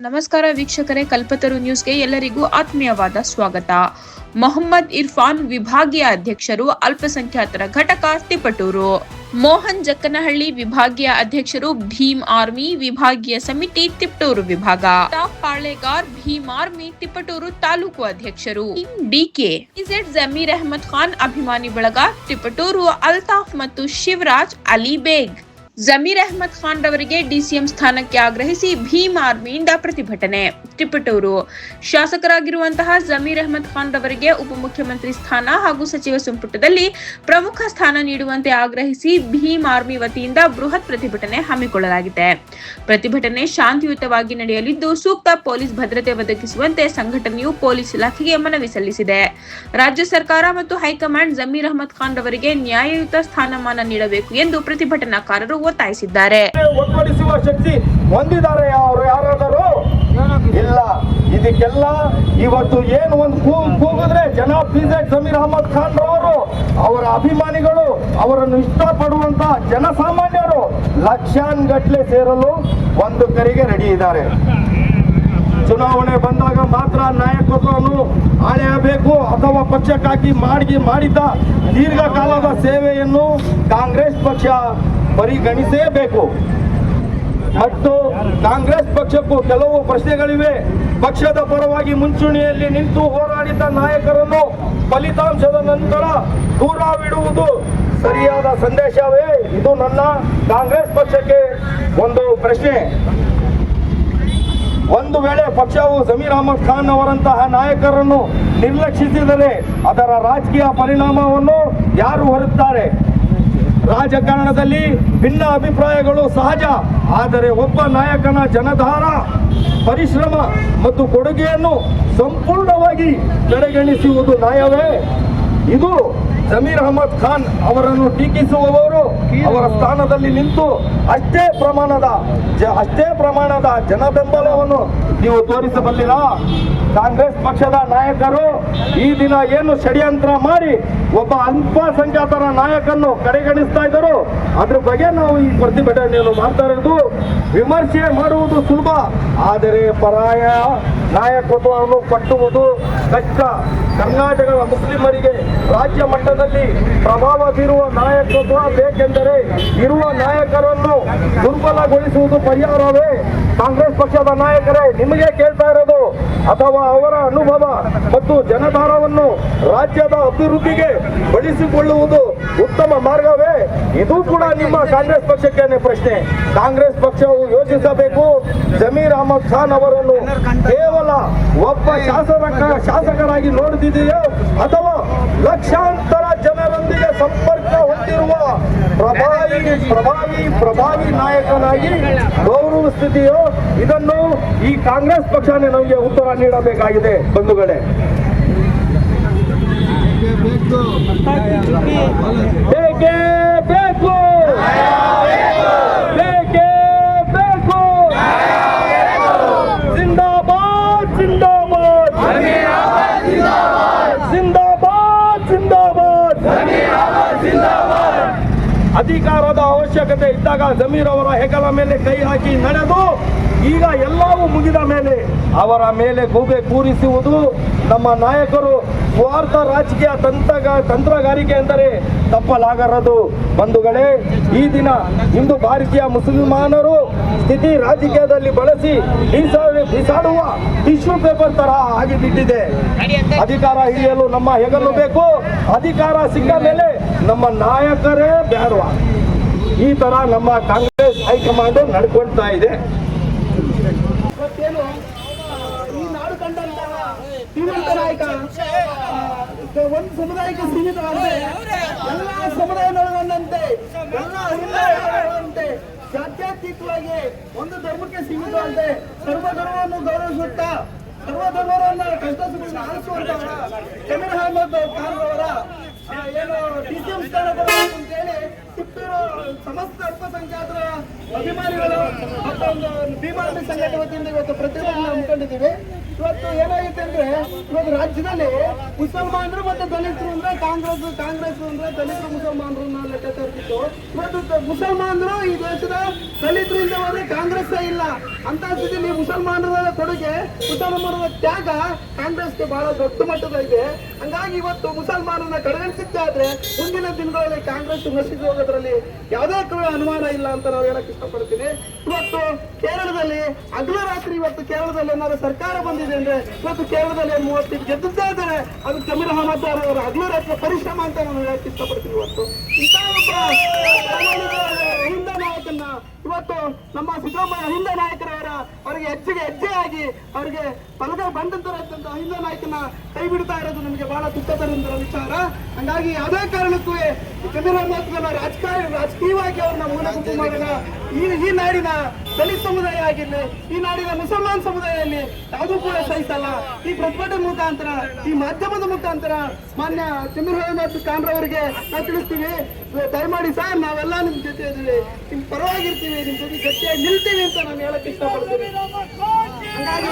ನಮಸ್ಕಾರ ವೀಕ್ಷಕರೇ, ಕಲ್ಪತರು ನ್ಯೂಸ್ಗೆ ಎಲ್ಲರಿಗೂ ಆತ್ಮೀಯವಾದ ಸ್ವಾಗತ. ಮೊಹಮ್ಮದ್ ಇರ್ಫಾನ್ ವಿಭಾಗೀಯ ಅಧ್ಯಕ್ಷರು, ಅಲ್ಪಸಂಖ್ಯಾತರ ಘಟಕ ತಿಪಟೂರು. ಮೋಹನ್ ಜಕ್ಕನಹಳ್ಳಿ ವಿಭಾಗೀಯ ಅಧ್ಯಕ್ಷರು, ಭೀಮ್ ಆರ್ಮಿ ವಿಭಾಗೀಯ ಸಮಿತಿ ತಿಪಟೂರು ವಿಭಾಗ. ಪಾಳೆಗಾರ್, ಭೀಮ್ ಆರ್ಮಿ ತಿಪಟೂರು ತಾಲೂಕು ಅಧ್ಯಕ್ಷರು. ಡಿಕೆ ಇಜೆಡ್ ಜಮೀರ್ ಅಹಮದ್ ಖಾನ್ ಅಭಿಮಾನಿ ಬಳಗ ತಿಪಟೂರು, ಅಲ್ತಾಫ್ ಮತ್ತು ಶಿವರಾಜ್ ಅಲಿ ಬೇಗ್. ಜಮೀರ್ ಅಹಮದ್ ಖಾನ್ ರವರಿಗೆ ಡಿಸಿಎಂ ಸ್ಥಾನಕ್ಕೆ ಆಗ್ರಹಿಸಿ ಭೀಮ್ ಆರ್ಮಿಯಿಂದ ಪ್ರತಿಭಟನೆ. ತಿಪಟೂರು ಶಾಸಕರಾಗಿರುವಂತಹ ಜಮೀರ್ ಅಹಮದ್ ಖಾನ್ ರವರಿಗೆ ಉಪಮುಖ್ಯಮಂತ್ರಿ ಸ್ಥಾನ ಹಾಗೂ ಸಚಿವ ಸಂಪುಟದಲ್ಲಿ ಪ್ರಮುಖ ಸ್ಥಾನ ನೀಡುವಂತೆ ಆಗ್ರಹಿಸಿ ಭೀಮ್ ಆರ್ಮಿ ವತಿಯಿಂದ ಬೃಹತ್ ಪ್ರತಿಭಟನೆ ಹಮ್ಮಿಕೊಳ್ಳಲಾಗಿದೆ. ಪ್ರತಿಭಟನೆ ಶಾಂತಿಯುತವಾಗಿ ನಡೆಯಲಿದ್ದು, ಸೂಕ್ತ ಪೊಲೀಸ್ ಭದ್ರತೆ ಒದಗಿಸುವಂತೆ ಸಂಘಟನೆಯು ಪೊಲೀಸ್ ಇಲಾಖೆಗೆ ಮನವಿ ಸಲ್ಲಿಸಿದೆ. ರಾಜ್ಯ ಸರ್ಕಾರ ಮತ್ತು ಹೈಕಮಾಂಡ್ ಜಮೀರ್ ಅಹಮದ್ ಖಾನ್ ರವರಿಗೆ ನ್ಯಾಯಯುತ ಸ್ಥಾನಮಾನ ನೀಡಬೇಕು ಎಂದು ಪ್ರತಿಭಟನಾಕಾರರು ಒತ್ತಾಯಿಸಿದ್ದಾರೆ. ಒಗ್ಗೂಡಿಸುವ ಶಕ್ತಿ ಹೊಂದಿದ್ದಾರೆ ಅವರು ಯಾರಾದರೂ? ಇಲ್ಲ. ಇದಕ್ಕೆಲ್ಲ ಇವತ್ತು ಏನು ಒಂದು ಕೂಗಿದ್ರೆ ಜನ ಪಿಜೆಡ್ ಜಮೀರ್ ಅಹಮದ್ ಖಾನ್ ರವರು, ಅವರ ಅಭಿಮಾನಿಗಳು, ಅವರನ್ನು ಇಷ್ಟಪಡುವಂತ ಜನಸಾಮಾನ್ಯರು ಲಕ್ಷಾನ್ಗಟ್ಲೆ ಸೇರಲು ಒಂದು ಕರೆಗೆ ರೆಡಿ ಇದ್ದಾರೆ. ಚುನಾವಣೆ ಬಂದಾಗ ಮಾತ್ರ ನಾಯಕತ್ವವನ್ನು ಆಳೆಯಬೇಕು ಅಥವಾ ಪಕ್ಷಕ್ಕಾಗಿ ಮಾಡಿದ್ದ ದೀರ್ಘಕಾಲದ ಸೇವೆಯನ್ನು ಕಾಂಗ್ರೆಸ್ ಪಕ್ಷ ಪರಿಗಣಿಸಬೇಕು. ಮತ್ತು ಕಾಂಗ್ರೆಸ್ ಪಕ್ಷಕ್ಕೂ ಕೆಲವು ಪ್ರಶ್ನೆಗಳಿವೆ. ಪಕ್ಷದ ಪರವಾಗಿ ಮುಂಚೂಣಿಯಲ್ಲಿ ನಿಂತು ಹೋರಾಡಿದ ನಾಯಕರನ್ನು ಫಲಿತಾಂಶದ ನಂತರ ದೂರವಿಡುವುದು ಸರಿಯಾದ ಸಂದೇಶವೇ? ಇದು ನನ್ನ ಕಾಂಗ್ರೆಸ್ ಪಕ್ಷಕ್ಕೆ ಒಂದು ಪ್ರಶ್ನೆ. ಒಂದು ವೇಳೆ ಪಕ್ಷವು ಜಮೀರ್ ಅಹಮದ್ ಖಾನ್ ಅವರಂತಹ ನಾಯಕರನ್ನು ನಿರ್ಲಕ್ಷಿಸಿದರೆ ಅದರ ರಾಜಕೀಯ ಪರಿಣಾಮವನ್ನು ಯಾರು ಹೊರುತ್ತಾರೆ? ರಾಜಕಾರಣದಲ್ಲಿ ಭಿನ್ನ ಅಭಿಪ್ರಾಯಗಳು ಸಹಜ. ಆದರೆ ಒಬ್ಬ ನಾಯಕನ ಜನಧಾರ, ಪರಿಶ್ರಮ ಮತ್ತು ಕೊಡುಗೆಯನ್ನು ಸಂಪೂರ್ಣವಾಗಿ ಕಡೆಗಣಿಸುವುದು ನ್ಯಾಯವೇ? ಇದು ಜಮೀರ್ ಅಹಮದ್ ಖಾನ್ ಅವರನ್ನು ಟೀಕಿಸುವವರು ಅವರ ಸ್ಥಾನದಲ್ಲಿ ನಿಂತು ಅಷ್ಟೇ ಪ್ರಮಾಣದ ಜನ ಬೆಂಬಲವನ್ನು ನೀವು ತೋರಿಸಬಲ್ಲಿರಾ? ಕಾಂಗ್ರೆಸ್ ಪಕ್ಷದ ನಾಯಕರು ಈ ದಿನ ಏನು ಷಡ್ಯಂತ್ರ ಮಾಡಿ ಒಬ್ಬ ಅಲ್ಪಸಂಖ್ಯಾತರ ನಾಯಕನ್ನು ಕಡೆಗಣಿಸ್ತಾ ಇದ್ದರು, ಅದ್ರ ಬಗ್ಗೆ ನಾವು ಈ ಪ್ರತಿಭಟನೆಯನ್ನು ಮಾಡ್ತಾ ಇರೋದು. ವಿಮರ್ಶೆ ಮಾಡುವುದು ಸುಲಭ, ಆದರೆ ಪರಾಯ ನಾಯಕತ್ವವನ್ನು ಕಟ್ಟುವುದು ಕಷ್ಟ. ಕರ್ನಾಟಕದ ಮುಸ್ಲಿಮರಿಗೆ ರಾಜ್ಯ ಮಟ್ಟದಲ್ಲಿ ಪ್ರಭಾವ ಬೀರುವ ನಾಯಕತ್ವ ಬೇಕೆಂದರೆ ಇರುವ ನಾಯಕರನ್ನು ದುರ್ಬಲಗೊಳಿಸುವುದು ಪರಿಹಾರವೇ? ಕಾಂಗ್ರೆಸ್ ಪಕ್ಷದ ನಾಯಕರೇ, ನಿಮಗೆ ಕೇಳ್ತಾ ಇರೋದು, ಅಥವಾ ಅವರ ಅನುಭವ ಮತ್ತು ಜನಧಾರವನ್ನು ರಾಜ್ಯದ ಅಭಿವೃದ್ಧಿಗೆ ಬಳಸಿಕೊಳ್ಳುವುದು ಉತ್ತಮ ಮಾರ್ಗವೇ? ಇದು ಕೂಡ ನಿಮ್ಮ ಕಾಂಗ್ರೆಸ್ ಪಕ್ಷಕ್ಕೆ ಪ್ರಶ್ನೆ. ಕಾಂಗ್ರೆಸ್ ಪಕ್ಷವು ಯೋಚಿಸಬೇಕು, ಜಮೀರ್ ಅಹಮದ್ ಖಾನ್ ಅವರನ್ನು ಕೇವಲ ಒಬ್ಬ ಶಾಸಕರಾಗಿ ನೋಡುತ್ತಿದೆಯೋ ಅಥವಾ ಲಕ್ಷಾಂತರ ಜನರೊಂದಿಗೆ ಸಂಪರ್ಕ ಹೊಂದಿರುವ ಪ್ರಭಾವಿ ನಾಯಕನಾಗಿ ಗೌರವಿಸುತ್ತಿದೆಯೋ? ಇದನ್ನು ಈ ಕಾಂಗ್ರೆಸ್ ಪಕ್ಷನೇ ನಮಗೆ ಉತ್ತರ ನೀಡಬೇಕಾಗಿದೆ. ಬಂಧುಗಳೇ, ಬೇಕೇ ಬೇಕು, ಬೇಕೇ ಬೇಕು. ಜಿಂದಾಬಾದ್, ಜಿಂದಾಬಾದ್, ಜಿಂದಾಬಾದ್, ಜಿಂದಾಬಾದ್. ಅಧಿಕಾರದ ಅವಶ್ಯಕತೆ ಇದ್ದಾಗ ಜಮೀರ್ ಅವರ ಹೆಗಲ ಮೇಲೆ ಕೈ ಹಾಕಿ ನಡೆದು ಈಗ ಎಲ್ಲವೂ ಮುಗಿದ ಮೇಲೆ ಅವರ ಮೇಲೆ ಗೂಬೆ ಕೂರಿಸುವುದು ನಮ್ಮ ನಾಯಕರು ಸ್ವಾರ್ಥ ರಾಜಕೀಯ ತಂತ್ರಗಾರಿಕೆ ಎಂದರೆ ತಪ್ಪಲಾಗರದು. ಬಂಧುಗಳೇ, ಈ ದಿನ ಇಂದು ಭಾರತೀಯ ಮುಸಲ್ಮಾನರು ಸ್ಥಿತಿ ರಾಜಕೀಯದಲ್ಲಿ ಬಳಸಿ ಬಿಸಾಡುವ ಟಿಶ್ಯೂ ಪೇಪರ್ ತರ ಆಗಿಬಿಟ್ಟಿದೆ. ಅಧಿಕಾರ ಹಿಡಿಯಲು ನಮ್ಮ ಹೆಗಲು ಬೇಕು, ಅಧಿಕಾರ ಸಿಕ್ಕ ಮೇಲೆ ನಮ್ಮ ನಾಯಕರೇ ಬೇಡವ. ಈ ತರ ನಮ್ಮ ಕಾಂಗ್ರೆಸ್ ಹೈಕಮಾಂಡ್ ನಡ್ಕೊಳ್ತಾ ಇದೆ. ಈ ನಾಡು ಕಂಡಂತಹ ಶ್ರೀಮಂತ ನಾಯಕ ಒಂದು ಸಮುದಾಯಕ್ಕೆ ಸೀಮಿತವಾಗಿದೆ. ಎಲ್ಲ ಸಮುದಾಯಗಳಂತೆ, ಎಲ್ಲ ಹಿನ್ನೆಲೆಗಳಂತೆ, ಜಾತ್ಯತೀತವಾಗಿ ಒಂದು ಧರ್ಮಕ್ಕೆ ಸೀಮಿತವಾಗಿದೆ. ಸರ್ವಧರ್ಮವನ್ನು ಗೌರವಿಸುತ್ತಾ ಸರ್ವಧರ್ಮವನ್ನು ಕಷ್ಟ ಸುಖಗಳನ್ನು ಆಲಿಸುವಂತಹ ಜಮೀರ್ ಅಹಮದ್ ಖಾನ್ ಅವರ ಏನು ಡಿಸಿಎಂ ಸ್ಥಾನ ಬರಬೇಕು ಅಂತೇಳಿ ತಿಪ್ಪೂರು ಸಮಸ್ತ ಅಲ್ಪಸಂಖ್ಯಾತರ ಅಭಿಮಾನಿಗಳು ಮತ್ತು ಒಂದು ಭೀಮ್ ಆರ್ಮಿ ಸಂಘಟನೆ ವತಿಯಿಂದ ಇವತ್ತು ಪ್ರತಿಭಟನೆ ಹಮ್ಮಿಕೊಂಡಿದ್ದೀವಿ. ಇವತ್ತು ಏನಾಗಿದೆ ಅಂದ್ರೆ ಇವತ್ತು ರಾಜ್ಯದಲ್ಲಿ ಮುಸಲ್ಮಾನರು ಮತ್ತೆ ದಲಿತರು ಅಂದ್ರೆ ಕಾಂಗ್ರೆಸ್ ಅಂದ್ರೆ ದಲಿತರು ಮುಸಲ್ಮಾನರನ್ನ ಲೆಕ್ಕ ತರ್ತಿತ್ತು. ಇವತ್ತು ಮುಸಲ್ಮಾನರು ಈ ದೇಶದ ದಲಿತರಿಂದ ಹೋದ್ರೆ ಕಾಂಗ್ರೆಸ್ ಇಲ್ಲ ಅಂತ ಸ್ಥಿತಿಯಲ್ಲಿ ಮುಸಲ್ಮಾನರ ಕೊಡುಗೆ, ಮುಸಲ್ಮಾನರ ತ್ಯಾಗ ಕಾಂಗ್ರೆಸ್ಗೆ ಬಹಳ ದೊಡ್ಡ ಮಟ್ಟದ ಇದೆ. ಹಂಗಾಗಿ ಇವತ್ತು ಮುಸಲ್ಮಾನರನ್ನ ಕಡೆಗಣಿಸಿದ್ದಾದ್ರೆ ಮುಂದಿನ ದಿನಗಳಲ್ಲಿ ಕಾಂಗ್ರೆಸ್ ನಶಿಸಿ ಹೋಗೋದ್ರಲ್ಲಿ ಯಾವುದೇ ಅನುಮಾನ ಇಲ್ಲ ಅಂತ ನಾವು ಹೇಳಕ್ ಇಷ್ಟಪಡ್ತೀನಿ. ಇವತ್ತು ಕೇರಳದಲ್ಲಿ ಹಗಲು ರಾತ್ರಿ ಇವತ್ತು ಕೇರಳದಲ್ಲಿ ಏನಾದ್ರು ಸರ್ಕಾರ ಬಂದಿದೆ ಅಂದ್ರೆ ಇವತ್ತು ಕೇರಳದಲ್ಲಿ 30 ಗೆದ್ದಿದ್ದೇ ಇದ್ದಾರೆ. ಅದು ಜಮೀರ್ ಅಹಮದ್ ಅವರ ಹಗಲು ರಾತ್ರಿ ಪರಿಶ್ರಮ ಅಂತ ನಾನು ಹೇಳಕ್ ಇಷ್ಟಪಡ್ತೀನಿ. ಇವತ್ತು ಇಂಥ ಒಬ್ಬ ಹಿಂದ ನಾಯಕನ್ನ ಇವತ್ತು ನಮ್ಮ ಸಿದ್ದರಾಮಯ್ಯ ಹಿಂದ ನಾಯಕರವರ ಅವರಿಗೆ ಹೆಜ್ಜೆ ಆಗಿ ಅವರಿಗೆ ಬಲಗೈ ಬಂದಂತರಂತ ಹಿಂದ ನಾಯಕನ ಕೈ ಬಿಡ್ತಾ ಇರೋದು ನಮಗೆ ಬಹಳ ದುಃಖದ ವಿಚಾರ. ಹಂಗಾಗಿ ಯಾವುದೇ ಕಾರಣಕ್ಕೂ ಜಮೀರ್ ಅಹಮದ್ ರಾಜಕೀಯವಾಗಿ ಅವ್ರನ್ನ ಮೂಲಗುಂಪು ಮಾಡಿದ ಈ ನಾಡಿನ ದಲಿತ ಸಮುದಾಯ ಆಗಿರ್ಲಿ, ಈ ನಾಡಿನ ಮುಸಲ್ಮಾನ್ ಸಮುದಾಯದಲ್ಲಿ ಯಾವುದೂ ಕೂಡ ಸಹಿಸಲ್ಲ. ಈ ಪ್ರತಿಭಟನೆ ಮುಖಾಂತರ, ಈ ಮಾಧ್ಯಮದ ಮುಖಾಂತರ ಮಾನ್ಯ ಜಮೀರ್ ಅಹಮದ್ ಖಾನ್ ಅವರಿಗೆ ನಾವು ತಿಳಿಸ್ತೀವಿ, ದಯಮಾಡಿ ಸರ್ ನಾವೆಲ್ಲ ನಿಮ್ ಜೊತೆ ಇದ್ದೀವಿ, ನಿಮ್ ಪರವಾಗಿರ್ತೀವಿ, ನಿಮ್ ಜೊತೆ ಗಟ್ಟಿಯಾಗಿ ನಿಲ್ತೀವಿ ಅಂತ ನಾನು ಹೇಳಕ್ ಇಷ್ಟಪಡ್ತೀನಿ. ಹಂಗಾಗಿ